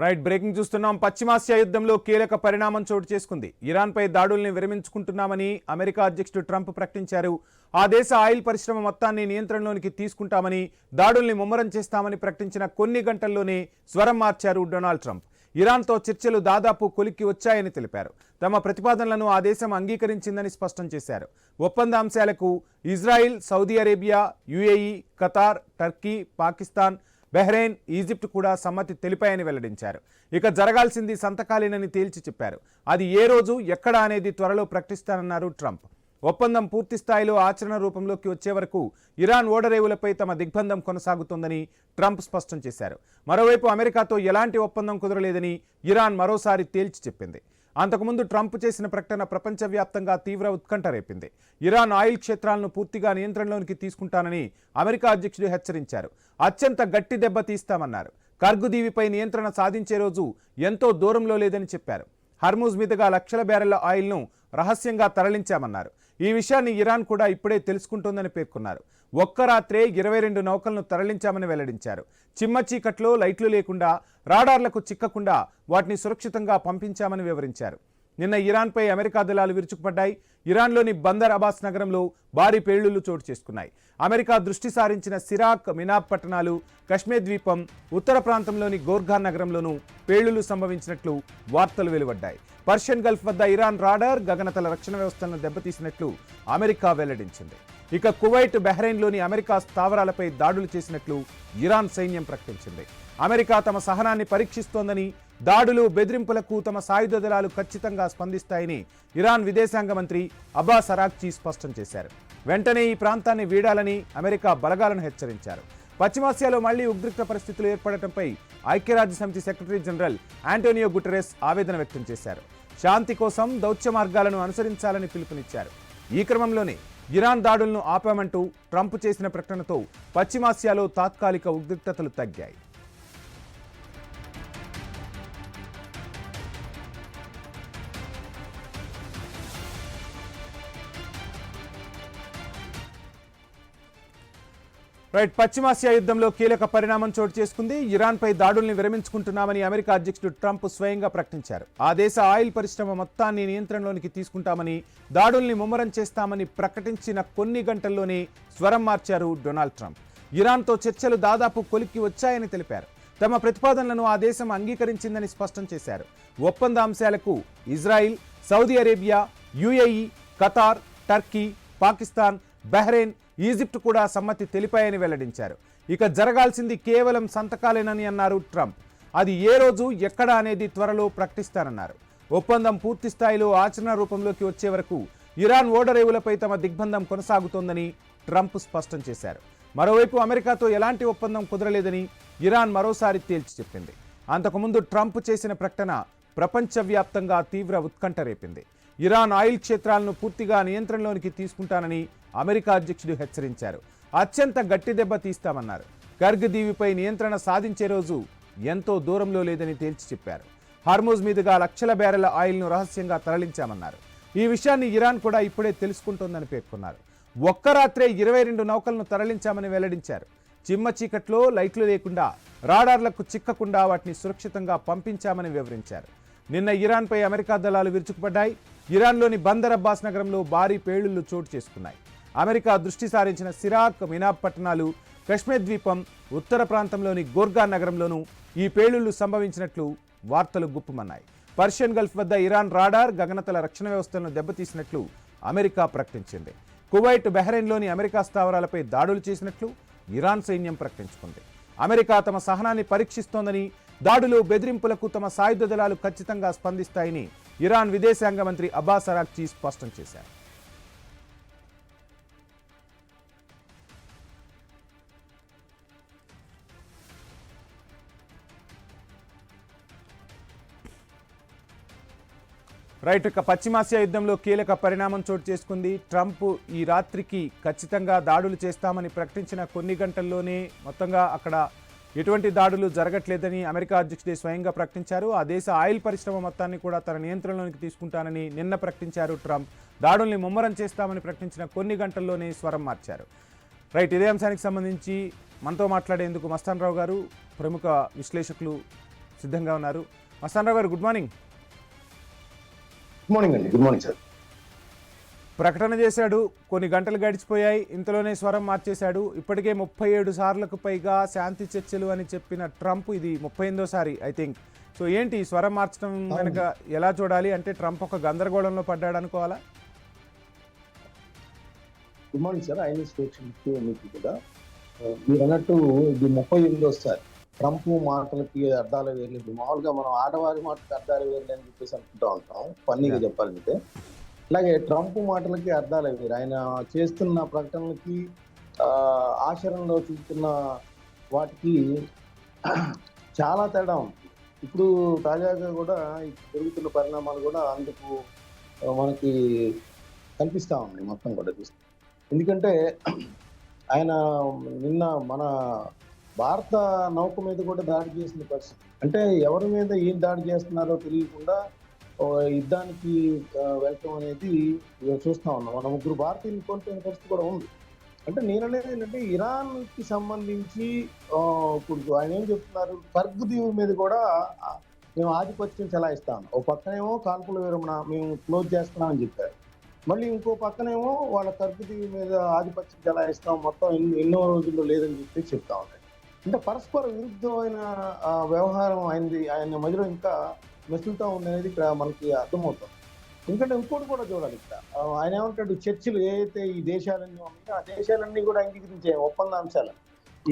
Right breaking చూస్తున్నాం. పశ్చిమాసియా యుద్ధంలో కీలక పరిణామం చోటు చేసుకుంది. ఇరాన్పై దాడుల్ని విరమించుకుంటున్నామని అమెరికా అధ్యక్షుడు ట్రంప్ ప్రకటించారు. ఆ దేశ ఆయిల్ పరిశ్రమ మొత్తాన్ని నియంత్రణలోనికి తీసుకుంటామని, దాడుల్ని ముమ్మరం చేస్తామని ప్రకటించిన కొన్ని గంటల్లోనే స్వరం మార్చారు డొనాల్డ్ ట్రంప్. ఇరాన్తో చర్చలు దాదాపు కొలిక్కి వచ్చాయని తెలిపారు. తమ ప్రతిపాదనలను ఆ దేశం అంగీకరించిందని స్పష్టం చేశారు. ఒప్పంద అంశాలకు Israel, Saudi Arabia, UAE, Qatar, Turkey, Pakistan, Bahrain, Egypt కూడా సమ్మతి తెలిపాయని వెల్లడించారు. ఇక జరగాల్సింది సంతకాలేనని తేల్చి చెప్పారు. అది ఏ రోజు, ఎక్కడ అనేది త్వరలో ప్రకటిస్తానన్నారు ట్రంప్. ఒప్పందం పూర్తి స్థాయిలో ఆచరణ రూపంలోకి వచ్చే వరకు ఇరాన్ ఓడరేవులపై తమ దిగ్బంధం కొనసాగుతోందని ట్రంప్ స్పష్టం చేశారు. మరోవైపు అమెరికాతో ఎలాంటి ఒప్పందం కుదరలేదని ఇరాన్ మరోసారి తేల్చి చెప్పింది. అంతకుముందు ట్రంప్ చేసిన ప్రకటన ప్రపంచవ్యాప్తంగా తీవ్ర ఉత్కంఠ రేపింది. ఇరాన్ ఆయిల్ క్షేత్రాలను పూర్తిగా నియంత్రణలోనికి తీసుకుంటానని అమెరికా అధ్యక్షుడు హెచ్చరించారు. అత్యంత గట్టి దెబ్బ తీస్తామన్నారు. కర్గు దీవిపై నియంత్రణ సాధించే రోజు ఎంతో దూరంలో లేదని చెప్పారు. హర్మూజ్ మీదుగా లక్షల బ్యారెళ్ల ఆయిల్ను రహస్యంగా తరలించామన్నారు. ఈ విషయాన్ని ఇరాన్ కూడా ఇప్పుడే తెలుసుకుంటోందని పేర్కొన్నారు. ఒక్క రాత్రే 22 నౌకలను తరలించామని వెల్లడించారు. చిమ్మ చీకట్లో లైట్లు లేకుండా, రాడార్లకు చిక్కకుండా వాటిని సురక్షితంగా పంపించామని వివరించారు. నిన్న ఇరాన్పై అమెరికా దళాలు విరుచుకుపడ్డాయి. ఇరాన్లోని బందర్ అబాస్ నగరంలో భారీ పేలుళ్లు చోటు చేసుకున్నాయి. అమెరికా దృష్టి సారించిన సిరాక్, మినాబ్ పట్టణాలు, కశ్మీర్ ద్వీపం, ఉత్తర ప్రాంతంలోని గోర్ఖాన్ నగరంలోనూ పేలుళ్లు సంభవించినట్లు వార్తలు వెలువడ్డాయి. పర్షియన్ గల్ఫ్ వద్ద ఇరాన్ రాడార్, గగనతల రక్షణ వ్యవస్థలను దెబ్బతీసినట్లు అమెరికా వెల్లడించింది. ఇక కువైట్, బహ్రెయిన్లోని అమెరికా స్థావరాలపై దాడులు చేసినట్లు ఇరాన్ సైన్యం ప్రకటించింది. అమెరికా తమ సహనాన్ని పరీక్షిస్తోందని, దాడులు, బెదిరింపులకు తమ సాయుధ దళాలు ఖచ్చితంగా స్పందిస్తాయని ఇరాన్ విదేశాంగ మంత్రి అబ్బాస్ అరాక్చీ స్పష్టం చేశారు. వెంటనే ఈ ప్రాంతాన్ని వీడాలని అమెరికా బలగాలను హెచ్చరించారు. పశ్చిమాసియాలో మళ్లీ ఉద్రిక్త పరిస్థితులు ఏర్పడటంపై ఐక్యరాజ్యసమితి సెక్రటరీ జనరల్ ఆంటోనియో గుటెరెస్ ఆవేదన వ్యక్తం చేశారు. శాంతి కోసం దౌత్య మార్గాలను అనుసరించాలని పిలుపునిచ్చారు. ఈ క్రమంలోనే ఇరాన్ దాడులను ఆపామంటూ ట్రంప్ చేసిన ప్రకటనతో పశ్చిమాసియాలో తాత్కాలిక ఉద్రిక్తతలు తగ్గాయి. రైట్ పశ్చిమాసియా యుద్ధంలో కీలక పరిణామం చోటు చేసుకుంది. ఇరాన్పై దాడుల్ని విరమించుకుంటున్నామని అమెరికా అధ్యక్షుడు ట్రంప్ స్వయంగా ప్రకటించారు. ఆ దేశ ఆయిల్ పరిశ్రమ మొత్తాన్ని నియంత్రణలోనికి తీసుకుంటామని, దాడుల్ని ముమ్మరం చేస్తామని ప్రకటించిన కొన్ని గంటల్లోనే స్వరం మార్చారు డొనాల్డ్ ట్రంప్. ఇరాన్తో చర్చలు దాదాపు కొలిక్కి వచ్చాయని తెలిపారు. తమ ప్రతిపాదనలను ఆ దేశం అంగీకరించిందని స్పష్టం చేశారు. ఒప్పంద అంశాలకు Israel, Saudi Arabia, UAE, Qatar, Turkey, Pakistan, Bahrain, Egypt కూడా సమ్మతి తెలిపాయని వెల్లడించారు. ఇక జరగాల్సింది కేవలం సంతకాలేనని అన్నారు ట్రంప్. అది ఏ రోజు, ఎక్కడ అనేది త్వరలో ప్రకటిస్తానన్నారు. ఒప్పందం పూర్తి స్థాయిలో ఆచరణ రూపంలోకి వచ్చే వరకు ఇరాన్ ఓడరేవులపై తమ దిగ్బంధం కొనసాగుతోందని ట్రంప్ స్పష్టం చేశారు. మరోవైపు అమెరికాతో ఎలాంటి ఒప్పందం కుదరలేదని ఇరాన్ మరోసారి తేల్చి చెప్పింది. అంతకుముందు ట్రంప్ చేసిన ప్రకటన ప్రపంచవ్యాప్తంగా తీవ్ర ఉత్కంఠ రేపింది. ఇరాన్ ఆయిల్ క్షేత్రాలను పూర్తిగా నియంత్రణలోనికి తీసుకుంటానని అమెరికా అధ్యక్షుడు హెచ్చరించారు. అత్యంత గట్టి దెబ్బ తీస్తామన్నారు. కర్గ్ దీవిపై నియంత్రణ సాధించే రోజు ఎంతో దూరంలో లేదని తేల్చి చెప్పారు. హార్మూజ్ మీదుగా లక్షల బ్యారెల ఆయిల్ను రహస్యంగా తరలించామన్నారు. ఈ విషయాన్ని ఇరాన్ కూడా ఇప్పుడే తెలుసుకుంటోందని పేర్కొన్నారు. ఒక్క రాత్రే 22 నౌకలను తరలించామని వెల్లడించారు. చిమ్మ చీకట్లో లైట్లు లేకుండా, రాడార్లకు చిక్కకుండా వాటిని సురక్షితంగా పంపించామని వివరించారు. నిన్న ఇరాన్పై అమెరికా దళాలు విరుచుకుపడ్డాయి. ఇరాన్లోని బందర్ అబ్బాస్ నగరంలో భారీ పేలుళ్లు చోటు చేసుకున్నాయి. అమెరికా దృష్టి సారించిన సిరాక్, మినాబ్ పట్టణాలు, కశ్మీర్ ద్వీపం, ఉత్తర ప్రాంతంలోని గోర్ఖాన్ నగరంలోనూ ఈ పేలుళ్లు సంభవించినట్లు వార్తలు గుప్పుమన్నాయి. పర్షియన్ గల్ఫ్ వద్ద ఇరాన్ రాడార్, గగనతల రక్షణ వ్యవస్థలను దెబ్బతీసినట్లు అమెరికా ప్రకటించింది. కువైట్, బహ్రెయిన్లోని అమెరికా స్థావరాలపై దాడులు చేసినట్లు ఇరాన్ సైన్యం ప్రకటించుకుంది. అమెరికా తమ సహనాన్ని పరీక్షిస్తోందని, దాడులు, బెదిరింపులకు తమ సాయుధ దళాలు ఖచ్చితంగా స్పందిస్తాయని ఇరాన్ విదేశాంగ మంత్రి అబ్బాస్ అరాక్చీ స్పష్టం చేశారు. రైట్ ఇక పశ్చిమాసియా యుద్ధంలో కీలక పరిణామం చోటు చేసుకుంది. ట్రంప్ ఈ రాత్రికి ఖచ్చితంగా దాడులు చేస్తామని ప్రకటించిన కొన్ని గంటల్లోనే మొత్తంగా అక్కడ ఎటువంటి దాడులు జరగట్లేదని అమెరికా అధ్యక్షుడు స్వయంగా ప్రకటించారు. ఆ దేశ ఆయిల్ పరిశ్రమ మొత్తాన్ని కూడా తన నియంత్రణలోకి తీసుకుంటానని నిన్న ప్రకటించారు ట్రంప్. దాడుల్ని ముమ్మరం చేస్తామని ప్రకటించిన కొన్ని గంటల్లోనే స్వరం మార్చారు. రైట్ ఇదే అంశానికి సంబంధించి మనతో మాట్లాడేందుకు మస్తాన్ రావు గారు, ప్రముఖ విశ్లేషకులు సిద్ధంగా ఉన్నారు. మస్తానరావు గారు, గుడ్ మార్నింగ్. గుడ్ మార్నింగ్ అండి. Good morning sir. ప్రకటన చేశాడు, కొన్ని గంటలు గడిచిపోయాయి, ఇంతలోనే స్వరం మార్చేశాడు. ఇప్పటికే 37 సార్లకు పైగా శాంతి చర్చలు అని చెప్పిన ట్రంప్ ఇది 38వ ఐ థింక్. సో ఏంటి స్వరం మార్చడం వెనక ఎలా చూడాలి? అంటే ట్రంప్ ఒక గందరగోళంలో పడ్డాడు అనుకోవాలా? Good morning sir. I news మీకు కూడా మీరు అన్నట్టు ఇది 38వ ట్రంప్ మాటలకి అర్థాలు వేర్లేదు. మామూలుగా మనం ఆడవారి మాటలకి అర్థాలు వేర్లేదు అని చెప్పేసి అనుకుంటా ఉంటాం, ఫన్నీగా చెప్పాలంటే. అలాగే ట్రంప్ మాటలకి అర్థాలు వేరు. ఆయన చేస్తున్న ప్రకటనలకి ఆచరణలో చూపుతున్న వాటికి చాలా తేడా ఉంది. ఇప్పుడు తాజాగా కూడా జరుగుతున్న పరిణామాలు కూడా అందుకు మనకి కనిపిస్తూ ఉన్నాయి మొత్తం కూడా చూస్తే. ఎందుకంటే ఆయన నిన్న మన భారత నౌక మీద కూడా దాడి చేసిన పరిస్థితి. అంటే ఎవరి మీద ఏం దాడి చేస్తున్నారో తెలియకుండా యుద్ధానికి వెళ్ళటం అనేది చూస్తా ఉన్నాం. మన 3 భారతీయులు కోల్పోయిన పరిస్థితి కూడా ఉంది. అంటే నేను అనేది ఏంటంటే ఇరాన్కి సంబంధించి ఇప్పుడు ఆయన ఏం చెప్తున్నారు, కర్గ్ దీవి మీద కూడా మేము ఆధిపత్యం చెలాయిస్తాం. ఓ పక్కనేమో కాల్పుల విరమణ మేము క్లోజ్ చేస్తున్నామని చెప్పారు. మళ్ళీ ఇంకో పక్కనేమో వాళ్ళ కర్గ్ దీవి మీద ఆధిపత్యం చెలాయిస్తాం, మొత్తం ఎన్నో రోజుల్లో లేదని చెప్పి చెప్తా ఉన్నాయి. అంటే పరస్పర విరుద్ధమైన వ్యవహారం ఆయన మధ్యలో ఇంకా మెసులుతూ ఉండేది ఇక్కడ మనకి అర్థమవుతుంది. ఎందుకంటే ఇంకోటి కూడా చూడాలి ఇక్కడ. ఆయన ఏమంటాడు, చర్చలు ఏదైతే ఈ దేశాలన్నీ ఉన్నాయో ఆ దేశాలన్నీ కూడా అంగీకరించే ఒప్పంద అంశాలు.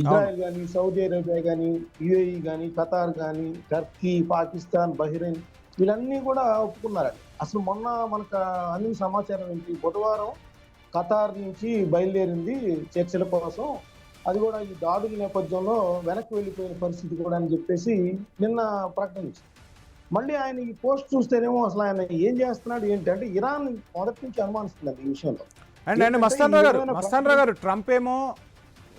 ఇజ్రాయెల్ కానీ, సౌదీ అరేబియా కానీ, యుఏఈ కానీ, ఖతార్ కానీ, టర్కీ, పాకిస్తాన్, బహ్రెయిన్ వీళ్ళన్నీ కూడా ఒప్పుకున్నారండి. అసలు మొన్న మనకు అందిన సమాచారం ఏంటి, బుధవారం ఖతార్ నుంచి బయలుదేరింది చర్చల కోసం. అది కూడా ఈ దాడుల నేపథ్యంలో వెనక్కి వెళ్ళిపోయిన పరిస్థితి కూడా అని చెప్పేసి నిన్న ప్రకటించింది. మళ్ళీ ఆయన ఈ పోస్ట్ చూస్తేనేమో అసలు ఆయన ఏం చేస్తున్నాడు ఏంటి అంటే ఇరాన్ మొదటి నుంచి అనుమానిస్తున్నారు ఈ విషయంలో. అండ్ మస్తానరావు గారు, ట్రంప్ ఏమో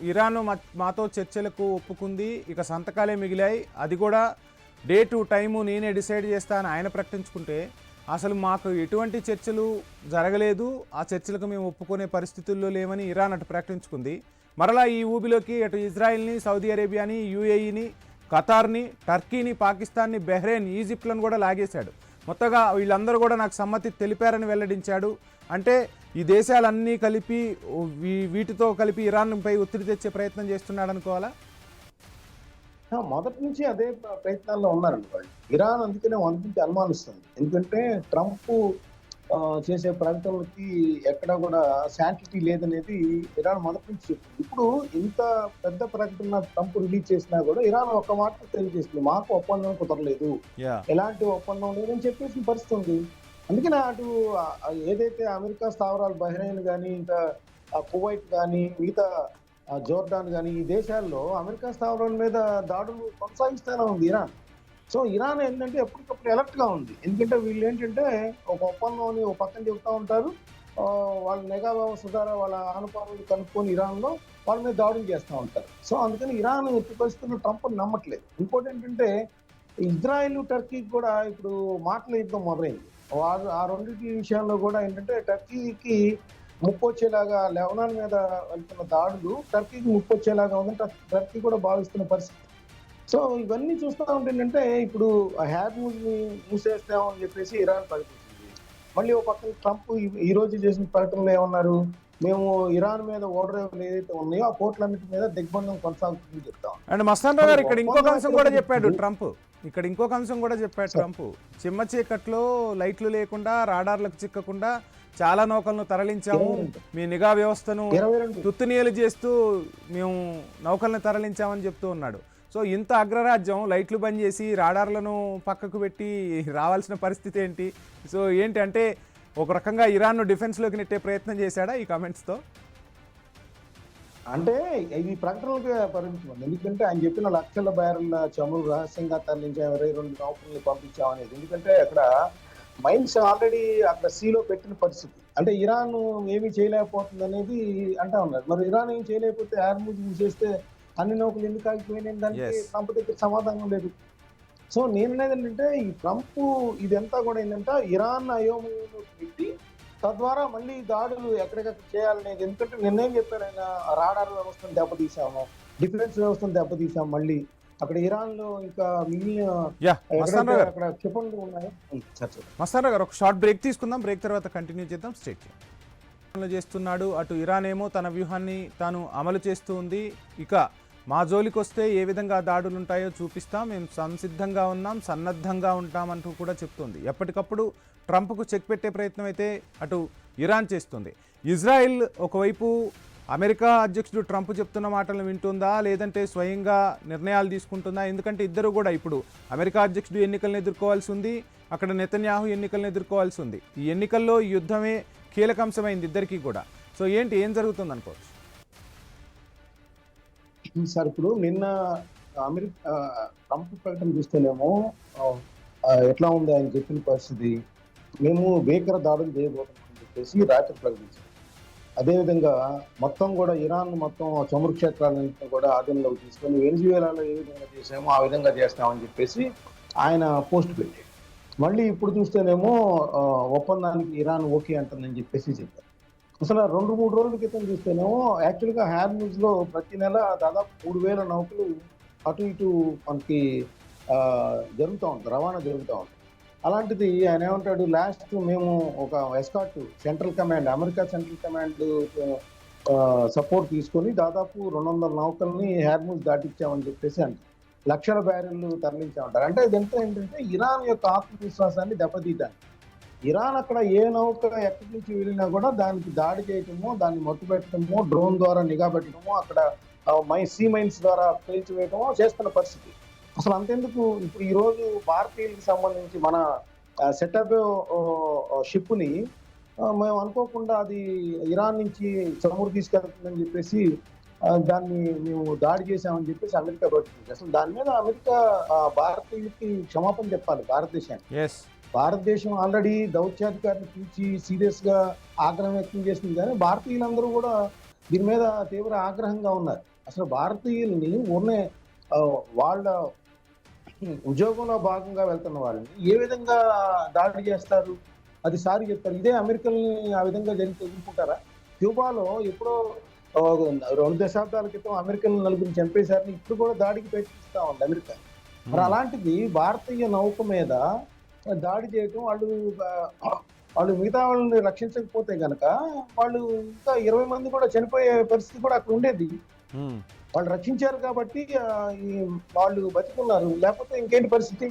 ఇరాన్ మాతో చర్చలకు ఒప్పుకుంది, ఇక సంతకాలే మిగిలాయి, అది కూడా డే టు టైము నేనే డిసైడ్ చేస్తానని ఆయన ప్రకటించుకుంటే అసలు మాకు ఎటువంటి చర్చలు జరగలేదు, ఆ చర్చలకు మేము ఒప్పుకునే పరిస్థితుల్లో లేమని ఇరాన్ అటు ప్రకటించుకుంది. మరలా ఈ ఊబిలోకి అటు ఇజ్రాయిల్ని, సౌదీ అరేబియాని, యుఏఈని, ఖతార్ని, టర్కీని, పాకిస్తాన్ని, బహ్రెయిన్, ఈజిప్ట్లను కూడా లాగేశాడు. మొత్తగా వీళ్ళందరూ కూడా నాకు సమ్మతి తెలిపారని వెల్లడించాడు. అంటే ఈ దేశాలన్నీ కలిపి వీటితో కలిపి ఇరాన్పై ఒత్తిడి తెచ్చే ప్రయత్నం చేస్తున్నాడు అనుకోవాలా? మొదటి నుంచి అదే ప్రయత్నాల్లో ఉన్నారండి వాళ్ళు. ఇరాన్ అందుకనే మొదటి నుంచి అనుమానిస్తుంది. ఎందుకంటే ట్రంప్ చేసే ప్రకటనలకి ఎక్కడా కూడా శాంటిటీ లేదనేది ఇరాన్ మొదటి నుంచి చెప్తుంది. ఇప్పుడు ఇంత పెద్ద ప్రకటన ట్రంప్ రిలీజ్ చేసినా కూడా ఇరాన్ ఒక్క మాట తెలియజేస్తుంది, మాకు ఒప్పందం కుదరలేదు, ఎలాంటి ఒప్పందం లేదని చెప్పేసిన పరిస్థితి ఉంది. అందుకని అటు ఏదైతే అమెరికా స్థావరాలు బహ్రెయిన్ కానీ, ఇంకా కువైట్ కానీ, మిగతా జోర్డాన్ కానీ ఈ దేశాల్లో అమెరికా స్థావరాల మీద దాడులు కొనసాగిస్తూనే ఉంది ఇరాన్. సో ఇరాన్ ఏంటంటే ఎప్పటికప్పుడు అలర్ట్గా ఉంది. ఎందుకంటే వీళ్ళు ఏంటంటే ఒక ఒప్పందం ఒక పక్కన చెబుతూ ఉంటారు, వాళ్ళ నిఘా వ్యవస్థ ద్వారా వాళ్ళ ఆనపాలను కనుక్కొని ఇరాన్లో వాళ్ళ మీద దాడులు చేస్తూ ఉంటారు. సో అందుకని ఇరాన్ ఎట్టి పరిస్థితుల్లో ట్రంప్ నమ్మట్లేదు. ఇంకోటి ఏంటంటే ఇజ్రాయిల్, టర్కీకి కూడా ఇప్పుడు మాటల యుద్ధం మొదలైంది. ఆ రెండింటి విషయంలో కూడా ఏంటంటే టర్కీకి ముప్పు వచ్చేలాగా, లెబనాన్ మీద వెళ్తున్న దాడులు టర్కీకి ముప్పు వచ్చేలాగా ఉందంటే టర్కీ కూడా భావిస్తున్న పరిస్థితి. సో ఇవన్నీ చూస్తూ ఉంటేంటంటే ఇప్పుడు హ్యార్మూజ్ని మూసేస్తామని చెప్పేసి ఇరాన్ ప్రకటించింది. మళ్ళీ ఒక పక్కన ట్రంప్ ఈ రోజు చేసిన ప్రకటనలో ఏమన్నారు, మేము ఇరాన్ మీద ఓడరేవులు ఏదైతే ఉన్నాయో ఆ పోర్ట్లన్నిటి మీద దిగ్బంధం కొనసాగుతుందని చెప్తాం. అండ్ మస్తానరావు గారు, ఇక్కడ ఇంకొక అంశం కూడా చెప్పాడు ట్రంప్. చిమ్మ చీకట్లో లైట్లు లేకుండా, రాడార్లకు చిక్కకుండా చాలా నౌకలను తరలించాము, మీ నిఘా వ్యవస్థను తుత్తునీయలు చేస్తూ మేము నౌకలను తరలించామని చెప్తూ ఉన్నాడు. సో ఇంత అగ్రరాజ్యం లైట్లు బంద్ చేసి రాడార్లను పక్కకు పెట్టి రావాల్సిన పరిస్థితి ఏంటి? సో ఏంటి అంటే ఒక రకంగా ఇరాన్ను డిఫెన్స్లోకి నెట్టే ప్రయత్నం చేశాడా ఈ కామెంట్స్తో? అంటే ఇది ప్రకటనలకు పరిమితం. ఎందుకంటే ఆయన చెప్పిన లక్షల బ్యారెల్ల చమురు రహస్యంగా తరలించాము, 22 నౌకల్ని పంపించామనేది. ఎందుకంటే అక్కడ మైన్స్ ఆల్రెడీ అక్కడ సీలో పెట్టిన పరిస్థితి. అంటే ఇరాన్ ఏమీ చేయలేకపోతుంది అనేది అంటా ఉన్నారు. మరి ఇరాన్ ఏం చేయలేకపోతే హార్మూజ్ మూసేస్తే అన్ని నౌకలు ఎందుకు ఆగిపోయినాయి, దానికి ట్రంప్ దగ్గర సమాధానం లేదు. సో నేను అనేది ఏంటంటే ఈ ట్రంప్ ఇదంతా కూడా ఏంటంటే ఇరాన్ అయోమయంలో పెట్టి తద్వారా మళ్ళీ దాడులు ఎక్కడికక్కడ చేయాలనేది. ఎందుకంటే నిన్నేం చెప్పారు ఆయన, రాడార్ వ్యవస్థను దెబ్బతీసాము, డిఫెన్స్ వ్యవస్థను దెబ్బతీసాము, మళ్ళీ అక్కడ ఇరాన్ లో ఇంకా మిగిలిన యా మస్తాన్ ఎక్కడైతే రావు గారు, అక్కడ క్షిపణులు ఉన్నాయో సార్ చెప్పండి. మస్తాన్ రావు గారు ఒక షార్ట్ బ్రేక్ తీసుకుందాం. బ్రేక్ తర్వాత కంటిన్యూ చేద్దాం. స్టేట్ చేస్తున్నాడు. అటు ఇరాన్ ఏమో తన వ్యూహాన్ని తాను అమలు చేస్తూ ఉంది. ఇక మా జోలికి వస్తే ఏ విధంగా దాడులు ఉంటాయో చూపిస్తాం, మేము సంసిద్ధంగా ఉన్నాం, సన్నద్ధంగా ఉంటామంటూ కూడా చెప్తుంది. ఎప్పటికప్పుడు ట్రంప్కు చెక్ పెట్టే ప్రయత్నం అయితే అటు ఇరాన్ చేస్తుంది. ఇజ్రాయెల్ ఒకవైపు అమెరికా అధ్యక్షుడు ట్రంప్ చెప్తున్న మాటలను వింటుందా, లేదంటే స్వయంగా నిర్ణయాలు తీసుకుంటుందా? ఎందుకంటే ఇద్దరు కూడా ఇప్పుడు అమెరికా అధ్యక్షుడు ఎన్నికలను ఎదుర్కోవాల్సి ఉంది, అక్కడ నెతన్యాహు ఎన్నికలను ఎదుర్కోవాల్సి ఉంది. ఈ ఎన్నికల్లో ఈ యుద్ధమే కీలక అంశమైంది ఇద్దరికీ కూడా. సో ఏం జరుగుతుంది అనుకోవచ్చు? సార్ ఇప్పుడు నిన్న అమెరికా ట్రంప్ ప్రకటన చూస్తేనేమో ఎట్లా ఉంది ఆయన చెప్పిన పరిస్థితి, మేము భీకర దాడులు చేయబోతున్నామని చెప్పేసి రాత్రి ప్రకటించారు. అదేవిధంగా మొత్తం కూడా ఇరాన్ మొత్తం చమురు క్షేత్రాలన్నింటినీ కూడా ఆధీనంలోకి తీసుకొని వెనిజువేలాలో ఏ విధంగా చేసామో ఆ విధంగా చేస్తామని చెప్పేసి ఆయన పోస్ట్ పెట్టాడు. మళ్ళీ ఇప్పుడు చూస్తేనేమో ఒప్పందానికి ఇరాన్ ఓకే అంటుందని చెప్పేసి చెప్పారు. అసలు 2-3 రోజుల క్రితం చూస్తేనేమో యాక్చువల్గా హ్యార్మూజ్ లో ప్రతి నెల దాదాపు 3,000 నౌకలు అటు ఇటు మనకి జరుగుతూ ఉంటుంది, రవాణా జరుగుతూ ఉంటుంది. అలాంటిది ఆయన ఏమంటాడు, లాస్ట్ మేము ఒక escort central command, America central command support తీసుకొని దాదాపు 200 నౌకల్ని హ్యార్మూజ్ దాటించామని చెప్పేసి అంటారు. లక్షల బ్యారెళ్ళు తరలించామంటారు. అంటే ఇదంతా ఏంటంటే ఇరాన్ యొక్క ఆత్మవిశ్వాసాన్ని దెబ్బతీయడానికి. ఇరాన్ అక్కడ ఏ నౌక ఎక్కడి నుంచి వెళ్ళినా కూడా దానికి దాడి చేయటమో, దాన్ని మట్టు పెట్టడమో, డ్రోన్ ద్వారా నిఘా పెట్టడమో, అక్కడ సీ మైన్స్ ద్వారా పేల్చివేయటమో చేస్తున్న పరిస్థితి. అసలు అంతెందుకు, ఇప్పుడు ఈ రోజు భారతీయులకు సంబంధించి మన సెటప్ షిప్ ని మేము అనుకోకుండా అది ఇరాన్ నుంచి చమురు తీసుకెళ్తుందని చెప్పేసి దాన్ని మేము దాడి చేశామని చెప్పేసి అమెరికా ప్రకటించింది. అసలు దాని మీద అమెరికా భారతీయులకి క్షమాపణ చెప్పాలి భారతదేశానికి. భారతదేశం ఆల్రెడీ దౌత్యాధికారిని పిలిచి సీరియస్ గా ఆగ్రహం వ్యక్తం చేసింది, కానీ భారతీయులందరూ కూడా దీని మీద తీవ్ర ఆగ్రహంగా ఉన్నారు. అసలు భారతీయుల్ని ఊరినే వాళ్ళ ఉద్యోగంలో భాగంగా వెళ్తున్న వాళ్ళని ఏ విధంగా దాడి చేస్తారు, అది సారి చెప్తారు. ఇదే అమెరికల్ని ఆ విధంగా జరిగి ఎదుర్కొంటారా? క్యూబాలో ఎప్పుడో 2 దశాబ్దాల క్రితం అమెరికన్ నలుగురిని చంపేశారని ఇప్పుడు కూడా దాడికి ప్రయత్నిస్తా ఉంది అమెరికా. మరి అలాంటిది భారతీయ నౌక మీద దాడి చేయటం, వాళ్ళు మిగతా వాళ్ళని రక్షించకపోతే గనక వాళ్ళు ఇంకా 20 మంది కూడా చనిపోయే పరిస్థితి కూడా అక్కడ ఉండేది. వాళ్ళు రక్షించారు కాబట్టి వాళ్ళు బతికున్నారు, లేకపోతే ఇంకేంటి పరిస్థితి?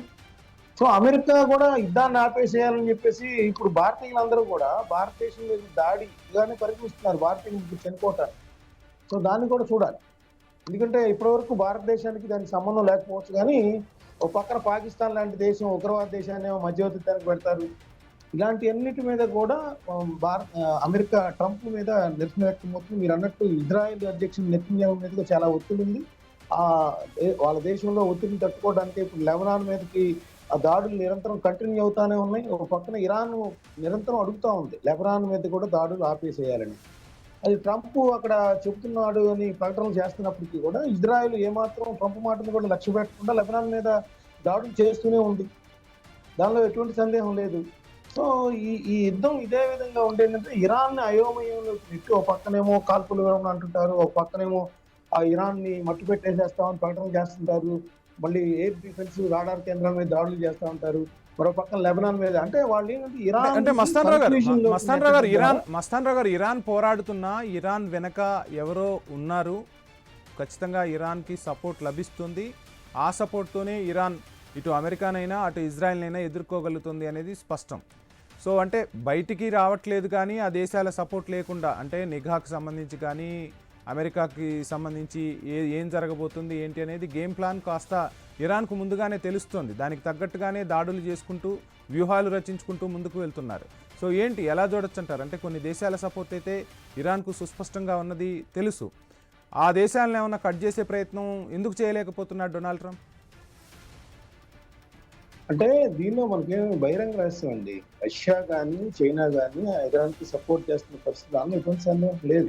సో అమెరికా కూడా యుద్ధాన్ని ఆపేసేయాలని చెప్పేసి ఇప్పుడు భారతీయులందరూ కూడా భారతదేశం మీద దాడిగానే పరిగణిస్తున్నారు భారతీయులు చనిపోతారు. సో దాన్ని కూడా చూడాలి. ఎందుకంటే ఇప్పటివరకు భారతదేశానికి దానికి సంబంధం లేకపోవచ్చు, కానీ ఒక పక్కన పాకిస్తాన్ లాంటి దేశం ఉగ్రవాద దేశాన్ని మధ్యవర్తిత్వానికి పెడతారు. ఇలాంటి అన్నిటి మీద కూడా అమెరికా ట్రంప్ మీద నిరసన వ్యక్తమవుతుంది. మీరు అన్నట్టు ఇజ్రాయెల్ అధ్యక్షుడు నెతన్యాహు మీద చాలా ఒత్తిడి ఉంది. వాళ్ళ దేశంలో ఒత్తిడిని తట్టుకోవడానికి ఇప్పుడు లెబనాన్ మీదకి ఆ దాడులు నిరంతరం కంటిన్యూ అవుతానే ఉన్నాయి. ఒక పక్కన ఇరాన్ నిరంతరం అడుగుతా ఉంది లెబనాన్ మీద కూడా దాడులు ఆపేసేయాలని. అది ట్రంప్ అక్కడ చెబుతున్నాడు అని ప్రకటనలు చేస్తున్నప్పటికీ కూడా ఇజ్రాయెల్ ఏమాత్రం ట్రంప్ మాటను కూడా లక్ష్య పెట్టకుండా లెబనాన్ మీద దాడులు చేస్తూనే ఉంది. దానిలో ఎటువంటి సందేహం లేదు. సో ఈ యుద్ధం ఇదే విధంగా ఉండేంటంటే ఇరాన్ అయోమయంలో పెట్టి ఒక పక్కనేమో కాల్పులు విరమణ అంటుంటారు, ఒక పక్కనేమో ఆ ఇరాన్ ని మట్టు పెట్టేసేస్తామని ప్రకటన చేస్తుంటారు, మళ్ళీ ఎయిర్ డిఫెన్స్ రాడార్ కేంద్రాల మీద దాడులు చేస్తూ ఉంటారు, మరో పక్కన లెబనాన్ మీద. అంటే వాళ్ళు ఏంటంటే ఇరాన్ అంటే మస్తాన్ రావు గారు ఇరాన్ పోరాడుతున్నా ఇరాన్ వెనక ఎవరో ఉన్నారు, ఖచ్చితంగా ఇరాన్కి సపోర్ట్ లభిస్తుంది. ఆ సపోర్ట్తోనే ఇరాన్ ఇటు అమెరికానైనా అటు ఇజ్రాయెల్నైనా ఎదుర్కోగలుగుతుంది అనేది స్పష్టం. సో అంటే బయటికి రావట్లేదు, కానీ ఆ దేశాల సపోర్ట్ లేకుండా, అంటే నిఘాకు సంబంధించి కానీ అమెరికాకి సంబంధించి ఏం జరగబోతుంది ఏంటి అనేది గేమ్ ప్లాన్ కాస్త ఇరాన్కు ముందుగానే తెలుస్తుంది. దానికి తగ్గట్టుగానే దాడులు చేసుకుంటూ వ్యూహాలు రచించుకుంటూ ముందుకు వెళ్తున్నారు. సో ఏంటి ఎలా చూడొచ్చు అంటారు? అంటే కొన్ని దేశాల సపోర్ట్ అయితే ఇరాన్కు సుస్పష్టంగా ఉన్నది తెలుసు. ఆ దేశాలను ఏమన్నా కట్ చేసే ప్రయత్నం ఎందుకు చేయలేకపోతున్నాడు డొనాల్డ్ ట్రంప్? అంటే దీనిలో మనకేమి బహిరంగ రహస్యం అండి. రష్యా కానీ చైనా కానీ ఇరాన్ కి సపోర్ట్ చేస్తున్న పరిస్థితి దానిలో ఎటువంటి సందేహం లేదు.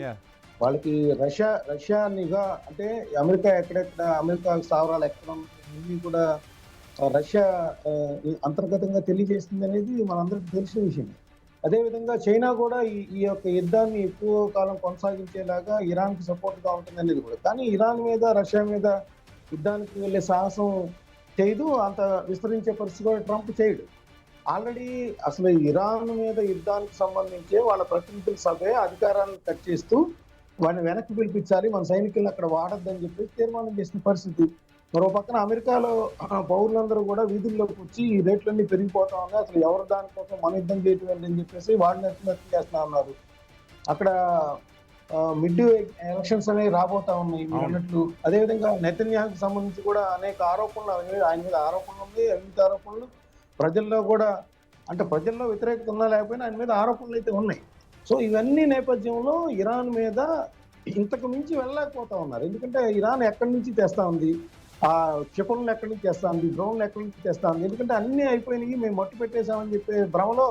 వాళ్ళకి రష్యా నిఘా అంటే అమెరికా స్థావరాలు ఎక్కడ ఇవి కూడా రష్యా అంతర్గతంగా తెలియజేస్తుంది అనేది మనందరికీ తెలిసిన విషయం. అదేవిధంగా చైనా కూడా ఈ యొక్క యుద్ధాన్ని ఎక్కువ కాలం కొనసాగించేలాగా ఇరాన్ కి సపోర్ట్ గా ఉంటుంది అనేది కూడా. కానీ ఇరాన్ మీద రష్యా మీద యుద్ధానికి వెళ్ళే సాహసం చేయదు, అంత విస్తరించే పరిస్థితి కూడా ట్రంప్ చేయడు. ఆల్రెడీ అసలు ఇరాన్ మీద యుద్ధానికి సంబంధించి వాళ్ళ ప్రతినిధుల సభే అధికారాన్ని కట్ చేస్తూ వాడిని వెనక్కి పిలిపించాలి, మన సైనికులను అక్కడ వాడొద్దని చెప్పి తీర్మానం చేసిన పరిస్థితి. మరో పక్కన అమెరికాలో పౌరులందరూ కూడా వీధుల్లోకి వచ్చి ఈ రేట్లన్నీ పెరిగిపోతా ఉన్నాయి, అసలు ఎవరు దానికోసం మన యుద్ధం చేయటం అని చెప్పేసి వాడిని ఎత్తునెత్తి చేస్తా ఉన్నారు. అక్కడ మిడ్ ఎలక్షన్స్ అనేవి రాబోతా ఉన్నాయి మీరు అన్నట్లు. అదేవిధంగా నెతన్యాహుకి సంబంధించి కూడా అనేక ఆరోపణలు ఆయన మీద ఆరోపణలు ఉంది, అవినీతి ఆరోపణలు ప్రజల్లో కూడా, అంటే ప్రజల్లో వ్యతిరేకత ఉన్నా లేకపోయినా ఆయన మీద ఆరోపణలు అయితే ఉన్నాయి. సో ఇవన్నీ నేపథ్యంలో ఇరాన్ మీద ఇంతకు మించి వెళ్ళలేకపోతా ఉన్నారు. ఎందుకంటే ఇరాన్ ఎక్కడి నుంచి తెస్తా ఉంది, ఆ క్షిపణులు ఎక్కడి నుంచి తెస్తా ఉంది, డ్రోన్లు ఎక్కడి నుంచి తెస్తా ఉంది. ఎందుకంటే అన్ని అయిపోయినాయి, మేము మట్టు పెట్టేశామని చెప్పే భ్రమలో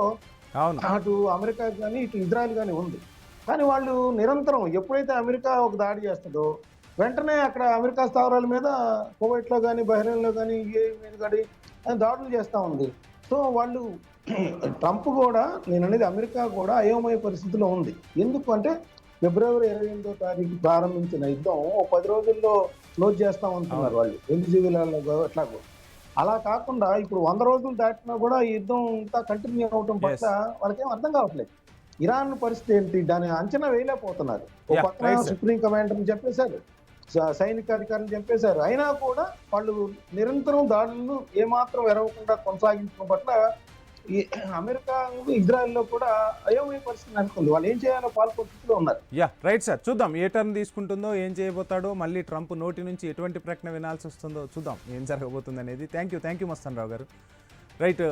అటు అమెరికా కానీ ఇటు ఇజ్రాయెల్ కానీ ఉంది. కానీ వాళ్ళు నిరంతరం ఎప్పుడైతే అమెరికా ఒక దాడి చేస్తుందో వెంటనే అక్కడ అమెరికా స్థావరాల మీద కువైట్లో కానీ బహ్రెయిన్లో కానీ యూఏఈ మీద కానీ దాడులు చేస్తూ ఉంది. సో వాళ్ళు ట్రంప్ కూడా, నేను అనేది అమెరికా కూడా అయోమయ పరిస్థితిలో ఉంది. ఎందుకు అంటే ఫిబ్రవరి 28వ తారీఖు ప్రారంభించిన యుద్ధం 10 రోజుల్లో క్లోజ్ చేస్తాం అంటున్నారు వాళ్ళు, ఎన్జీవీలలో ఎట్లాగో. అలా కాకుండా ఇప్పుడు 100 రోజులు దాటినా కూడా ఈ యుద్ధం ఇంకా కంటిన్యూ అవడం పట్ల వాళ్ళకేం అర్థం కావట్లేదు. ఇరాన్ పరిస్థితి ఏంటి, దాని అంచనా వేయలేకపోతున్నారు. ఒక పక్కన సుప్రీం కమాండర్ని చెప్పేశారు, సైనిక అధికారులు చెప్పేశారు, అయినా కూడా వాళ్ళు నిరంతరం దాడులను ఏమాత్రం ఎరవకుండా కొనసాగించడం పట్ల ఈ అమెరికా ఇజ్రాయెల్లో కూడా అయోమయ పరిస్థితి నెలకొంది. వాళ్ళు ఏం చేయాలో పరిస్థితిలో ఉన్నారు. రైట్ సార్, చూద్దాం ఏ టర్న్ తీసుకుంటుందో, ఏం చేయబోతాడో, మళ్ళీ ట్రంప్ నోటి నుంచి ఎటువంటి ప్రకటన వినాల్సి వస్తుందో చూద్దాం ఏం జరగబోతుంది అనేది. థ్యాంక్ యూ మస్తాన్ రావు గారు. రైట్.